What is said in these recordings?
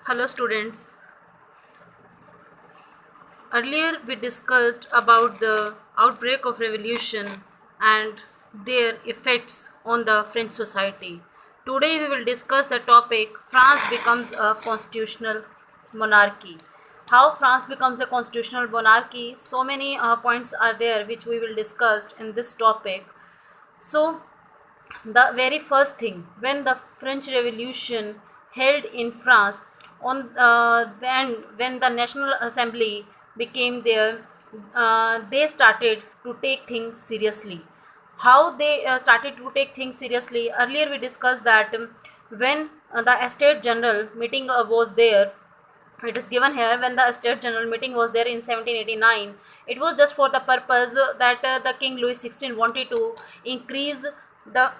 Hello students. Earlier we discussed about the outbreak of revolution and their effects on the French society. Today we will discuss the topic France becomes a constitutional monarchy. How France becomes a constitutional monarchy, so many points are there which we will discuss in this topic. So the very first thing, when the French Revolution held in France, on when the National Assembly became there, they started to take things seriously. How they started to take things seriously? Earlier we discussed that when the Estate General meeting was there, it is given here when the State General meeting was there in 1789. It was just for the purpose that the King Louis XVI wanted to increase the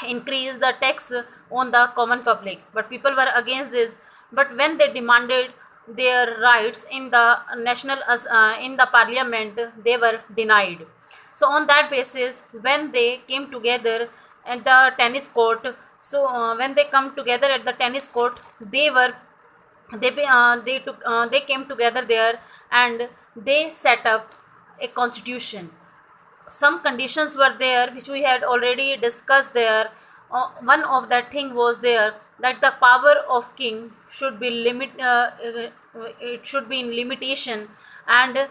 increase the tax on the common public, but people were against this. But when they demanded their rights in the in the parliament, they were denied. So on that basis, when they came together at the tennis court, when they come together at the tennis court, they came together there, and they set up a constitution. Some conditions were there which we had already discussed there. One of that thing was there, that the power of king should be it should be in limitation, and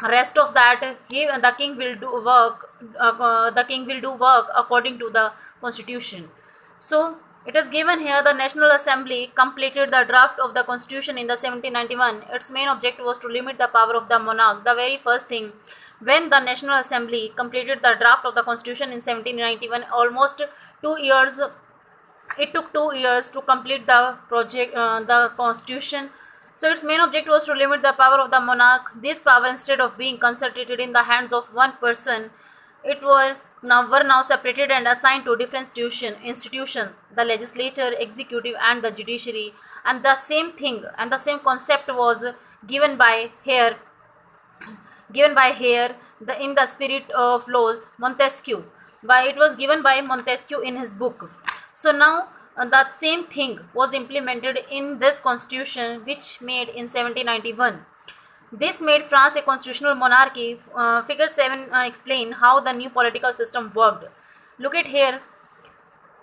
rest of that, the king will do work, the king will do work according to the constitution. So it is given here, the National Assembly completed the draft of the constitution in the 1791. Its main object was to limit the power of the monarch. The very first thing, when the National Assembly completed the draft of the constitution in 1791, almost 2 years, it took 2 years to complete the project, the constitution. So its main object was to limit the power of the monarch. This power, instead of being concentrated in the hands of one person, it were now separated and assigned to different institution, the legislature, executive, and the judiciary. And the same thing and the same concept was given by here in the spirit of laws, Montesquieu. It was given by Montesquieu in his book. So now that same thing was implemented in this constitution, which made in 1791. This made France a constitutional monarchy. Figure 7 explain how the new political system worked. Look at here.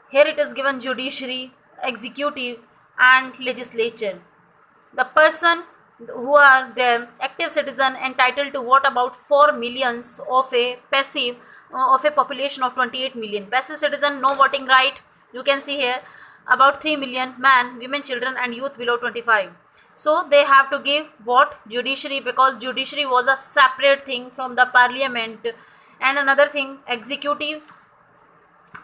Here it is given judiciary, executive, and legislature. The person who are the active citizen entitled to vote about 4 millions of a passive of a population of 28 million. Passive citizen, no voting right. You can see here about 3 million man, women, children, and youth below 25. So they have to give vote judiciary, because judiciary was a separate thing from the parliament. And another thing, executive,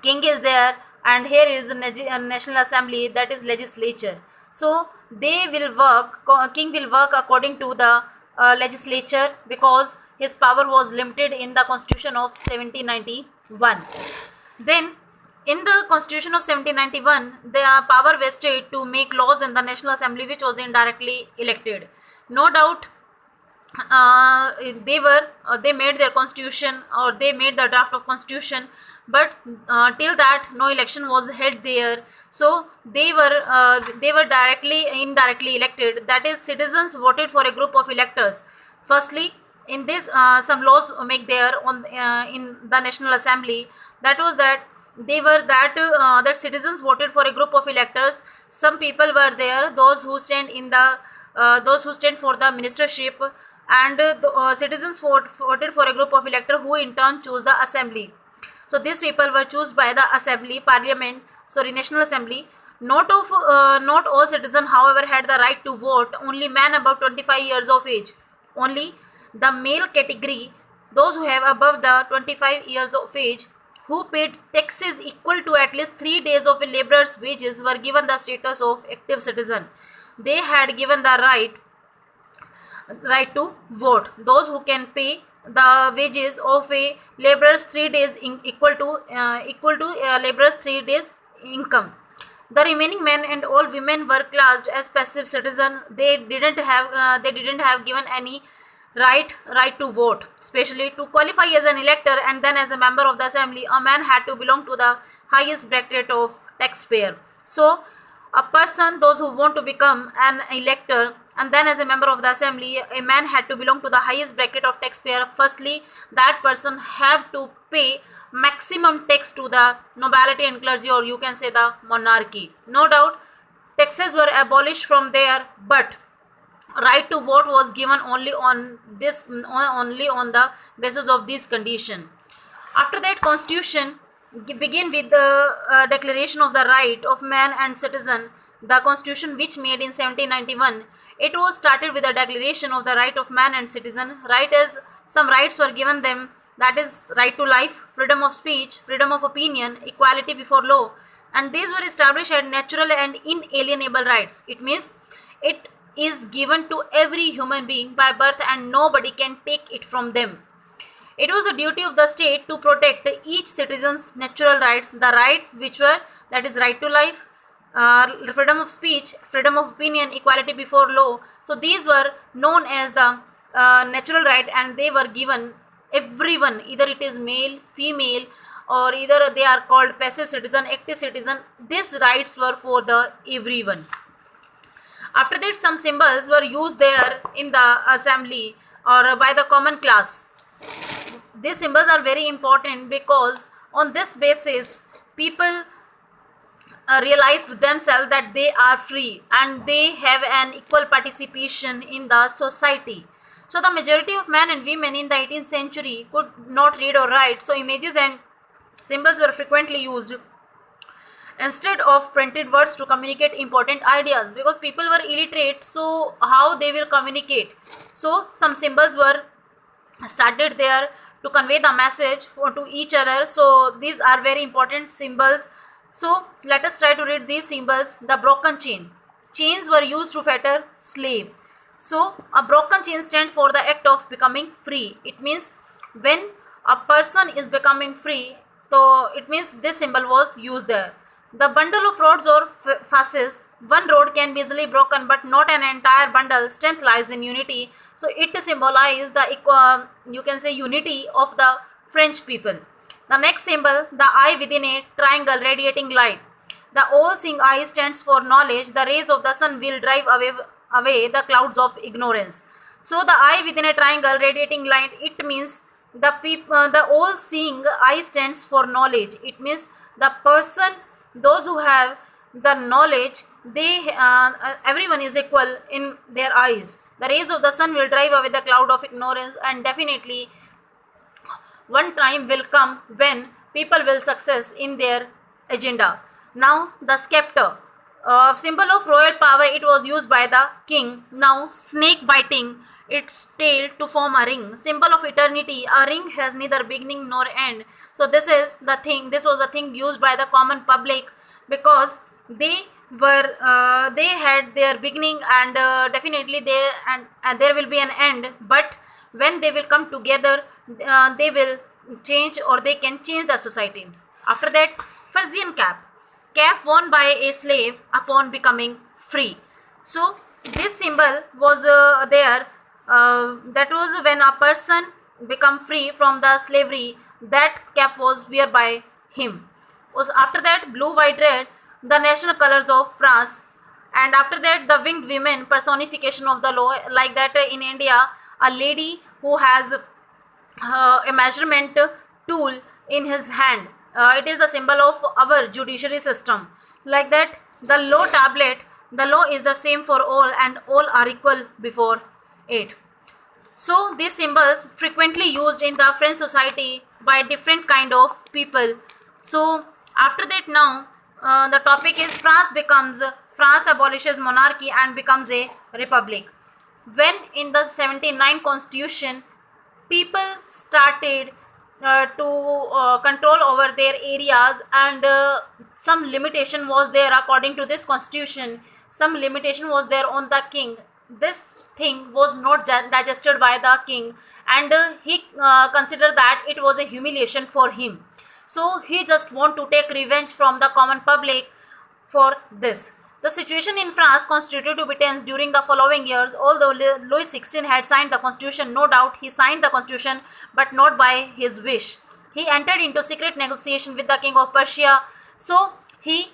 king is there, and here is a National Assembly, that is legislature. So they will work, king will work according to the legislature, because his power was limited in the constitution of 1791. Then in the constitution of 1791, the power vested to make laws in the National Assembly, which was indirectly elected. No doubt they made their constitution, or they made the draft of constitution, but till that no election was held there. So they were indirectly elected, that is, citizens voted for a group of electors. Firstly, in this some laws make there on in the National Assembly, that was that that citizens voted for a group of electors. Some people were there, those who stand for the ministership, and citizens voted for a group of electors, who in turn chose the assembly. So these people were chosen by the National Assembly. Not all citizens, however, had the right to vote. Only men above 25 years of age. Only the male category, those who have above the 25 years of age, who paid taxes equal to at least 3 days of a laborer's wages, were given the status of active citizen. They had given the right to vote. Those who can pay the wages of a laborer's 3 days equal to laborer's 3 days income. The remaining men and all women were classed as passive citizen. They didn't have given any right to vote. Especially to qualify as an elector and then as a member of the assembly, a man had to belong to the highest bracket of taxpayer. So a person, those who want to become an elector and then as a member of the assembly, a man had to belong to the highest bracket of taxpayer. Firstly, that person have to pay maximum tax to the nobility and clergy, or you can say the monarchy. No doubt taxes were abolished from there, but right to vote was given only on the basis of this condition. After that, constitution begin with the declaration of the right of man and citizen. The constitution which made in 1791, it was started with the declaration of the right of man and citizen. Right, as some rights were given them, that is right to life, freedom of speech, freedom of opinion, equality before law, and these were established as natural and inalienable rights. It means it is given to every human being by birth and nobody can take it from them. It was a duty of the state to protect each citizen's natural rights, the rights which were, that is right to life, freedom of speech, freedom of opinion, equality before law. So these were known as the natural right, and they were given everyone, either it is male, female, or either they are called passive citizen, active citizen. These rights were for the everyone. After that, some symbols were used there in the assembly or by the common class. These symbols are very important because on this basis people realized themselves that they are free and they have an equal participation in the society. So the majority of men and women in the 18th century could not read or write, so images and symbols were frequently used instead of printed words to communicate important ideas, because people were illiterate, so how they will communicate? So some symbols were started there to convey the message to each other. So these are very important symbols. So let us try to read these symbols. The broken chain. Chains were used to fetter slave. So a broken chain stands for the act of becoming free. It means when a person is becoming free, so it means this symbol was used there. The bundle of rods or fasces. One rod can be easily broken, but not an entire bundle. Strength lies in unity. So it symbolizes the you can say unity of the French people. The next symbol, the eye within a triangle radiating light. The all-seeing eye stands for knowledge. The rays of the sun will drive away the clouds of ignorance. So the eye within a triangle radiating light, it means the all-seeing eye stands for knowledge. It means the person, those who have the knowledge, they everyone is equal in their eyes. The rays of the sun will drive away the cloud of ignorance, and definitely one time will come when people will success in their agenda. Now the scepter, symbol of royal power, it was used by the king. Now snake biting its tail to form a ring, symbol of eternity. A ring has neither beginning nor end. So this is the thing, this was the thing used by the common public, because they were they had their beginning and definitely they and there will be an end, but when they will come together they will change, or they can change the society. After that, Frisian cap worn by a slave upon becoming free. So this symbol was there, that was when a person become free from the slavery, that cap was wear by him. Was after that, blue, white, red, the national colors of France. And after that, the winged women, personification of the law. Like that, in India, a lady who has a measurement tool in his hand, it is the symbol of our judiciary system. Like that, the law tablet, the law is the same for all and all are equal before it. So these symbols frequently used in the French society by different kind of people. So after that, now the topic is France abolishes monarchy and becomes a republic. When in the 79 constitution, people started to control over their areas, and some limitation was there according to this constitution. Some limitation was there on the king. This thing was not digested by the king, and he considered that it was a humiliation for him. So he just want to take revenge from the common public for this. The situation in France continued to be tense during the following years. Although Louis XVI had signed the constitution, no doubt he signed the constitution, but not by his wish. He entered into secret negotiation with the king of Persia. So he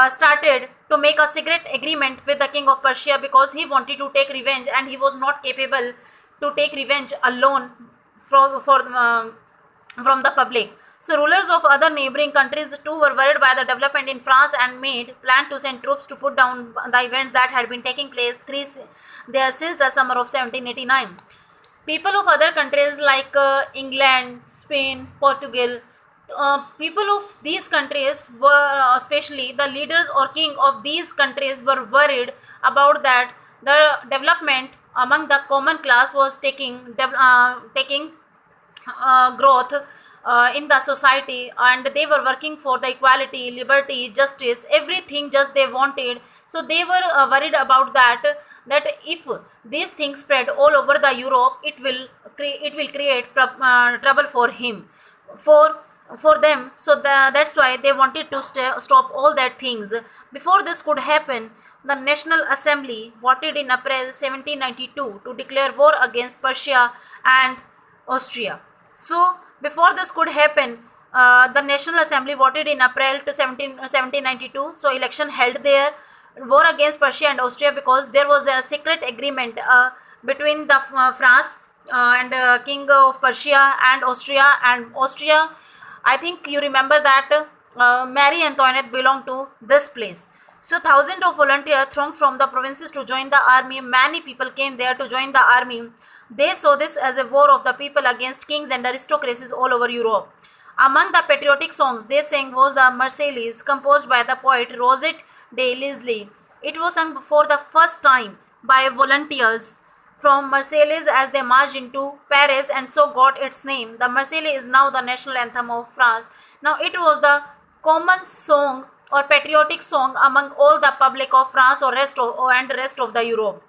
started to make a secret agreement with the king of Persia because he wanted to take revenge and he was not capable to take revenge alone from the public. So rulers of other neighboring countries too were worried by the development in France and made plan to send troops to put down the events that had been taking place there since the summer of 1789. People of other countries like England, Spain, Portugal, people of these countries were, especially the leaders or king of these countries, were worried about that the development among the common class was taking growth in the society, and they were working for the equality, liberty, justice, everything just they wanted. So they were worried about that if these things spread all over the Europe, it will create trouble for him, for them. So that's why they wanted to stop all that things. Before this could happen, the National Assembly voted in April 1792 to declare war against Persia and Austria. So before this could happen, the National Assembly voted in April to 1792. So election held there, war against Persia and Austria, because there was a secret agreement between the France and King of Persia and Austria. And Austria, I think you remember that Marie Antoinette belonged to this place. So thousands of volunteers thronged from the provinces to join the army. Many people came there to join the army. They saw this as a war of the people against kings and aristocracies all over Europe. Among the patriotic songs they sang was the Marseillaise, composed by the poet Rosette de Lisle. It was sung for the first time by volunteers from Marseille as they marched into Paris, and so got its name. The Marseillaise is now the national anthem of France. Now it was the common song or patriotic song among all the public of France or rest of the Europe.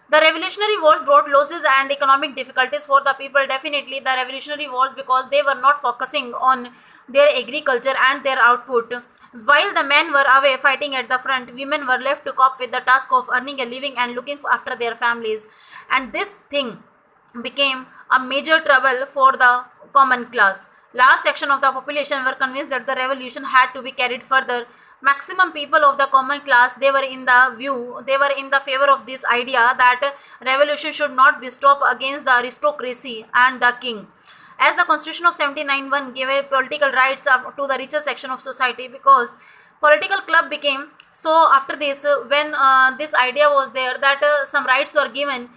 The Revolutionary Wars brought losses and economic difficulties for the people. Definitely the Revolutionary Wars, because they were not focusing on their agriculture and their output. While the men were away fighting at the front, women were left to cope with the task of earning a living and looking after their families. And this thing became a major trouble for the common class. Large section of the population were convinced that the revolution had to be carried further. Maximum people of the common class, they were in the favor of this idea that revolution should not be stopped against the aristocracy and the king. As the Constitution of 1791 gave political rights to the richer section of society, because political club became so after this, when this idea was there that some rights were given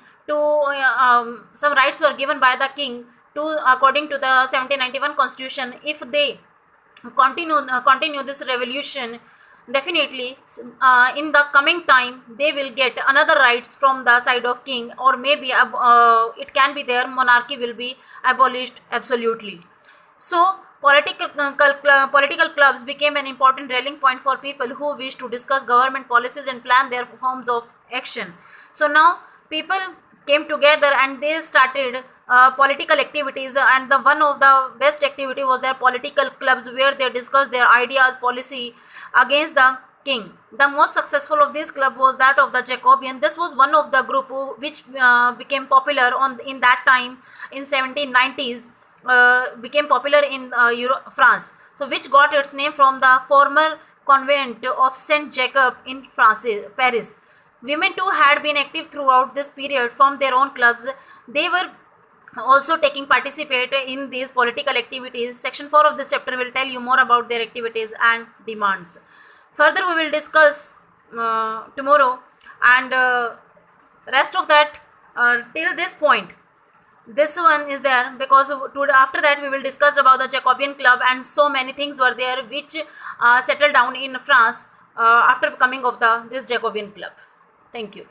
by the king to, according to the 1791 Constitution, if they continue this revolution, definitely in the coming time they will get another rights from the side of king, or maybe it can be their monarchy will be abolished absolutely. So political clubs became an important rallying point for people who wish to discuss government policies and plan their forms of action. So now people came together and they started political activities, and the one of the best activity was their political clubs, where they discussed their ideas, policy against the king. The most successful of this club was that of the Jacobian. This was one of the group which became popular in that time in 1790s, became popular in France, so which got its name from the former convent of Saint Jacob in Paris. Women too had been active throughout this period from their own clubs. They were also participate in these political activities. Section 4 of this chapter will tell you more about their activities and demands. Further we will discuss tomorrow, and rest of that till this point. This one is there because after that we will discuss about the Jacobian club, and so many things were there which settled down in France after coming of this Jacobian club. Thank you.